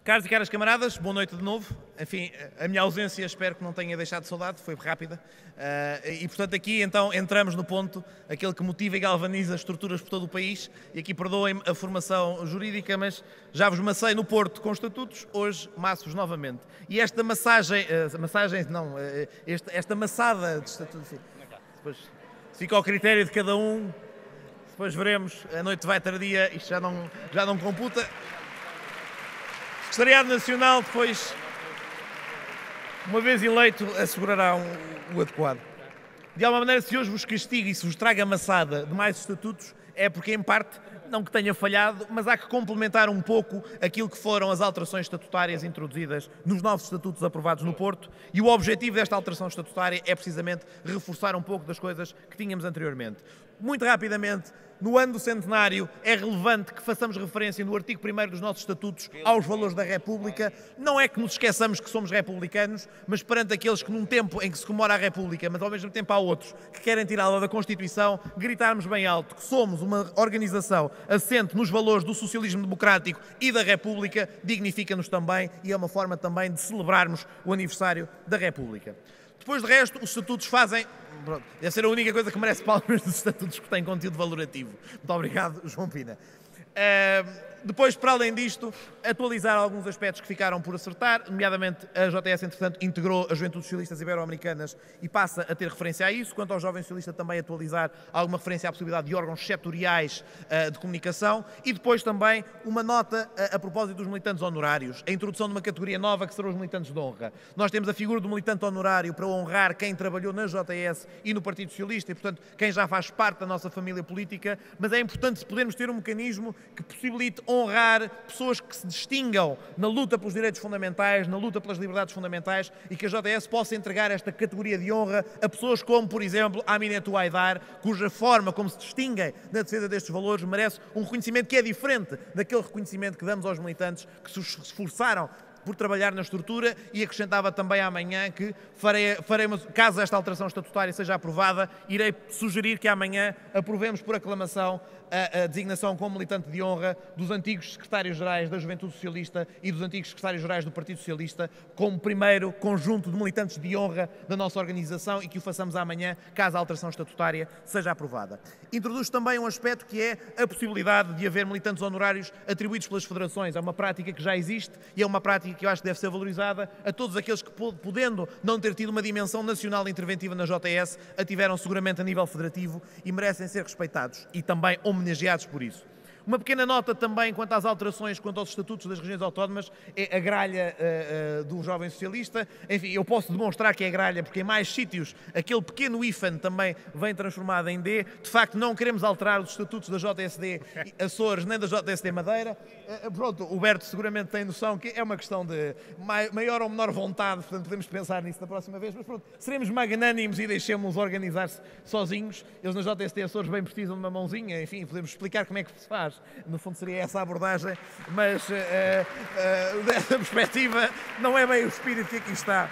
Caros e caras camaradas, boa noite de novo. Enfim, a minha ausência espero que não tenha deixado saudade, foi rápida. E portanto aqui então entramos no ponto, aquele que motiva e galvaniza as estruturas por todo o país. E aqui perdoem-me a formação jurídica, mas já vos massei no Porto com estatutos, hoje maço-vos novamente. E esta esta massada de estatutos, depois fica ao critério de cada um, depois veremos, a noite vai tardia, isto já não computa. Secretariado Nacional, depois, uma vez eleito, assegurará o adequado. De alguma maneira, se hoje vos castiga e se vos traga amassada de mais estatutos, é porque, em parte, não que tenha falhado, mas há que complementar um pouco aquilo que foram as alterações estatutárias introduzidas nos novos estatutos aprovados no Porto, e o objetivo desta alteração estatutária é precisamente reforçar um pouco das coisas que tínhamos anteriormente. Muito rapidamente, no ano do centenário, é relevante que façamos referência no artigo 1º dos nossos estatutos aos valores da República. Não é que nos esqueçamos que somos republicanos, mas perante aqueles que num tempo em que se comemora a República, mas ao mesmo tempo há outros que querem tirá-la da Constituição, gritarmos bem alto que somos uma organização assente nos valores do socialismo democrático e da República, dignifica-nos também e é uma forma também de celebrarmos o aniversário da República. Depois de resto, os estatutos fazem... Deve ser a única coisa que merece palmas dos estatutos que têm conteúdo valorativo. Muito obrigado, João Pina. Depois, para além disto, atualizar alguns aspectos que ficaram por acertar, nomeadamente a JS, entretanto, integrou as Juventudes Socialistas Ibero-Americanas e passa a ter referência a isso. Quanto ao Jovem Socialista, também atualizar alguma referência à possibilidade de órgãos setoriais de comunicação. E depois também uma nota a propósito dos militantes honorários, a introdução de uma categoria nova que serão os militantes de honra. Nós temos a figura do militante honorário para honrar quem trabalhou na JS e no Partido Socialista e, portanto, quem já faz parte da nossa família política, mas é importante podermos ter um mecanismo que possibilite honrar pessoas que se distingam na luta pelos direitos fundamentais, na luta pelas liberdades fundamentais e que a JS possa entregar esta categoria de honra a pessoas como, por exemplo, Aminetou Haidar, cuja forma como se distinguem na defesa destes valores merece um reconhecimento que é diferente daquele reconhecimento que damos aos militantes que se esforçaram por trabalhar na estrutura, e acrescentava também amanhã que caso esta alteração estatutária seja aprovada, irei sugerir que amanhã aprovemos por aclamação a designação como militante de honra dos antigos secretários-gerais da Juventude Socialista e dos antigos secretários-gerais do Partido Socialista como primeiro conjunto de militantes de honra da nossa organização, e que o façamos amanhã, caso a alteração estatutária seja aprovada. Introduz também um aspecto que é a possibilidade de haver militantes honorários atribuídos pelas federações. É uma prática que já existe e é uma prática que eu acho que deve ser valorizada a todos aqueles que, podendo não ter tido uma dimensão nacional interventiva na JS, a tiveram seguramente a nível federativo e merecem ser respeitados e também homenageados por isso. Uma pequena nota também quanto às alterações, quanto aos estatutos das regiões autónomas, é a gralha do Jovem Socialista. Enfim, eu posso demonstrar que é gralha porque em mais sítios aquele pequeno hífen também vem transformado em D. De facto, não queremos alterar os estatutos da JSD Açores nem da JSD Madeira. Pronto, o Berto seguramente tem noção que é uma questão de maior ou menor vontade, portanto podemos pensar nisso da próxima vez, mas pronto, seremos magnânimos e deixemos-los organizar-se sozinhos. Eles na JSD Açores bem precisam de uma mãozinha, enfim, podemos explicar como é que se faz. No fundo seria essa a abordagem, mas dessa perspectiva não é bem o espírito que aqui está.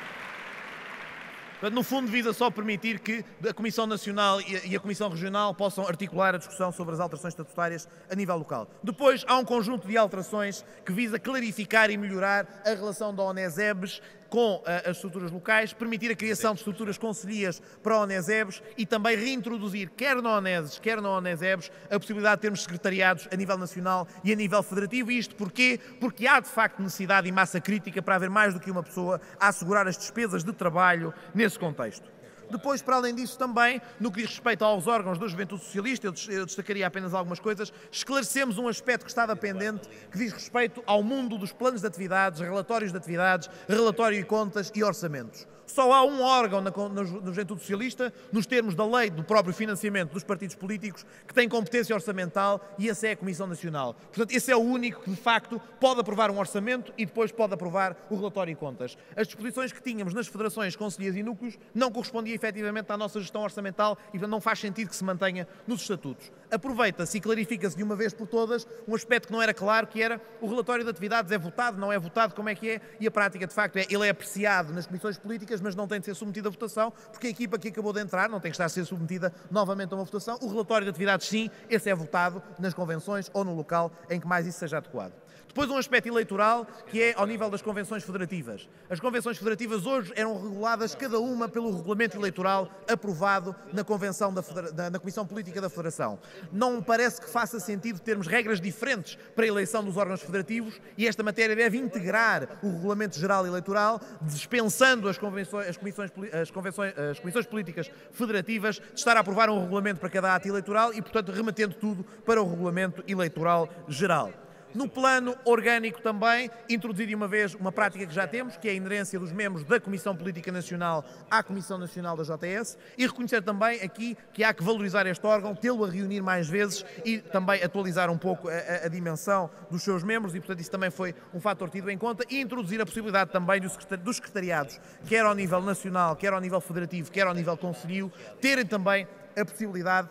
No fundo, visa só permitir que a Comissão Nacional e a Comissão Regional possam articular a discussão sobre as alterações estatutárias a nível local. Depois, há um conjunto de alterações que visa clarificar e melhorar a relação da ONESEBs com as estruturas locais, permitir a criação de estruturas concelhias para a ONESEBs e também reintroduzir, quer na ONESES, quer na ONESEBs, a possibilidade de termos secretariados a nível nacional e a nível federativo. E isto porquê? Porque há, de facto, necessidade e massa crítica para haver mais do que uma pessoa a assegurar as despesas de trabalho nesse contexto. Depois, para além disso, também, no que diz respeito aos órgãos da Juventude Socialista, eu destacaria apenas algumas coisas, esclarecemos um aspecto que estava pendente, que diz respeito ao mundo dos planos de atividades, relatórios de atividades, relatório e contas e orçamentos. Só há um órgão na Juventude Socialista, nos termos da lei do próprio financiamento dos partidos políticos, que tem competência orçamental, e essa é a Comissão Nacional. Portanto, esse é o único que, de facto, pode aprovar um orçamento e depois pode aprovar o relatório e contas. As disposições que tínhamos nas federações, concelhias e núcleos não correspondiam efetivamente à nossa gestão orçamental e não faz sentido que se mantenha nos estatutos. Aproveita-se e clarifica-se de uma vez por todas um aspecto que não era claro, que era o relatório de atividades é votado, não é votado, como é que é? E a prática, de facto, ele é apreciado nas comissões políticas, mas não tem de ser submetido a votação, porque a equipa que acabou de entrar não tem que estar a ser submetida novamente a uma votação. O relatório de atividades, sim, esse é votado nas convenções ou no local em que mais isso seja adequado. Depois um aspecto eleitoral que é ao nível das convenções federativas. As convenções federativas hoje eram reguladas cada uma pelo regulamento eleitoral aprovado na Comissão Política da Federação. Não me parece que faça sentido termos regras diferentes para a eleição dos órgãos federativos e esta matéria deve integrar o regulamento geral eleitoral, dispensando as comissões políticas federativas de estar a aprovar um regulamento para cada ato eleitoral e, portanto, remetendo tudo para o regulamento eleitoral geral. No plano orgânico também, introduzir de uma vez uma prática que já temos, que é a inerência dos membros da Comissão Política Nacional à Comissão Nacional da JS, e reconhecer também aqui que há que valorizar este órgão, tê-lo a reunir mais vezes e também atualizar um pouco a dimensão dos seus membros, e portanto isso também foi um fator tido em conta, e introduzir a possibilidade também dos secretariados, quer ao nível nacional, quer ao nível federativo, quer ao nível concelhio, terem também a possibilidade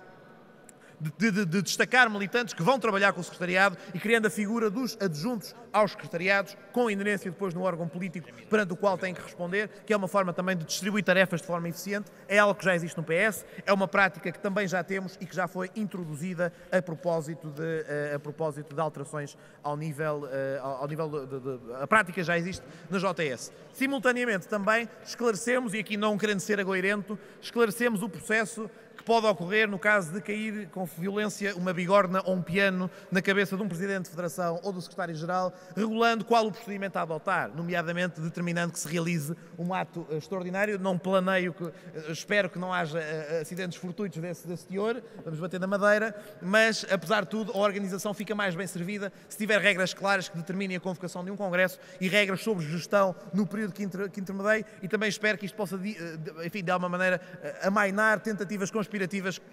de destacar militantes que vão trabalhar com o secretariado e criando a figura dos adjuntos aos secretariados, com inerência depois no órgão político perante o qual têm que responder, que é uma forma também de distribuir tarefas de forma eficiente, é algo que já existe no PS, é uma prática que também já temos e que já foi introduzida a propósito de alterações ao nível a prática já existe na JS. Simultaneamente também esclarecemos, e aqui não querendo ser agoirento, esclarecemos o processo que pode ocorrer no caso de cair com violência uma bigorna ou um piano na cabeça de um Presidente de Federação ou do Secretário-Geral, regulando qual o procedimento a adotar, nomeadamente determinando que se realize um ato extraordinário. Não planeio, espero que não haja acidentes fortuitos desse teor, vamos bater na madeira, mas, apesar de tudo, a organização fica mais bem servida se tiver regras claras que determinem a convocação de um congresso e regras sobre gestão no período que intermedei, e também espero que isto possa, enfim, de alguma maneira, amainar tentativas conspirativas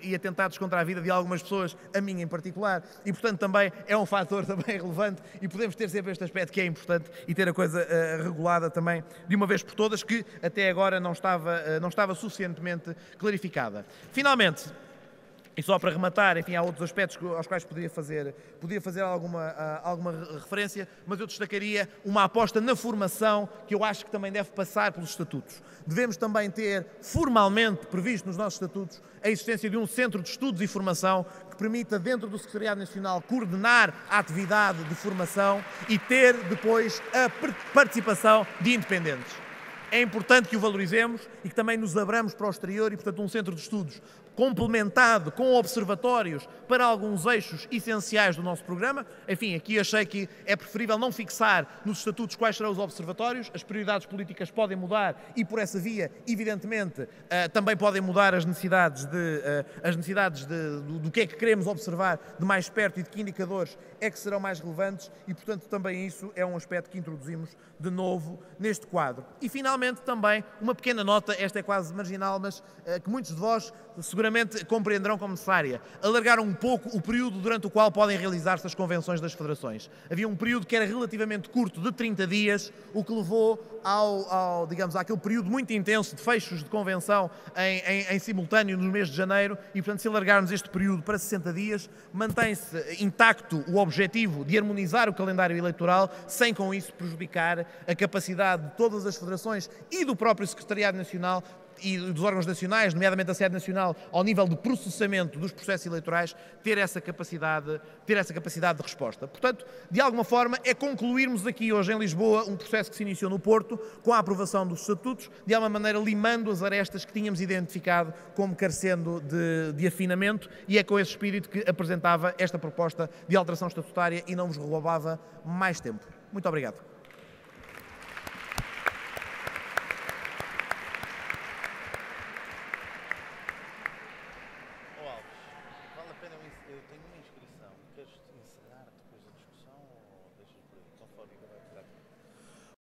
e atentados contra a vida de algumas pessoas, a minha em particular, e portanto também é um fator também relevante e podemos ter sempre este aspecto que é importante e ter a coisa regulada também de uma vez por todas, que até agora não estava suficientemente clarificada. Finalmente, e só para rematar, enfim, há outros aspectos aos quais poderia fazer alguma referência, mas eu destacaria uma aposta na formação que eu acho que também deve passar pelos estatutos. Devemos também ter formalmente previsto nos nossos estatutos a existência de um centro de estudos e formação que permita, dentro do Secretariado Nacional, coordenar a atividade de formação e ter depois a participação de independentes. É importante que o valorizemos e que também nos abramos para o exterior e, portanto, um centro de estudos complementado com observatórios para alguns eixos essenciais do nosso programa. Enfim, aqui achei que é preferível não fixar nos estatutos quais serão os observatórios. As prioridades políticas podem mudar e, por essa via, evidentemente, também podem mudar as necessidades do que é que queremos observar de mais perto e de que indicadores é que serão mais relevantes e, portanto, também isso é um aspecto que introduzimos de novo neste quadro. E, finalmente, também uma pequena nota, esta é quase marginal, mas que muitos de vós seguramente compreenderão como necessária. Alargar um pouco o período durante o qual podem realizar-se as convenções das federações. Havia um período que era relativamente curto, de 30 dias, o que levou àquele período muito intenso de fechos de convenção em simultâneo no mês de janeiro e, portanto, se alargarmos este período para 60 dias, mantém-se intacto o objetivo de harmonizar o calendário eleitoral, sem com isso prejudicar a capacidade de todas as federações e do próprio Secretariado Nacional e dos órgãos nacionais, nomeadamente a sede nacional, ao nível de processamento dos processos eleitorais, ter essa capacidade de resposta. Portanto, de alguma forma, é concluirmos aqui hoje em Lisboa um processo que se iniciou no Porto, com a aprovação dos estatutos, de alguma maneira limando as arestas que tínhamos identificado como carecendo de afinamento, e é com esse espírito que apresentava esta proposta de alteração estatutária e não vos roubava mais tempo. Muito obrigado. Eu tenho uma inscrição. Queres encerrar depois a discussão ou deixas por aí? Conforme vai ficar.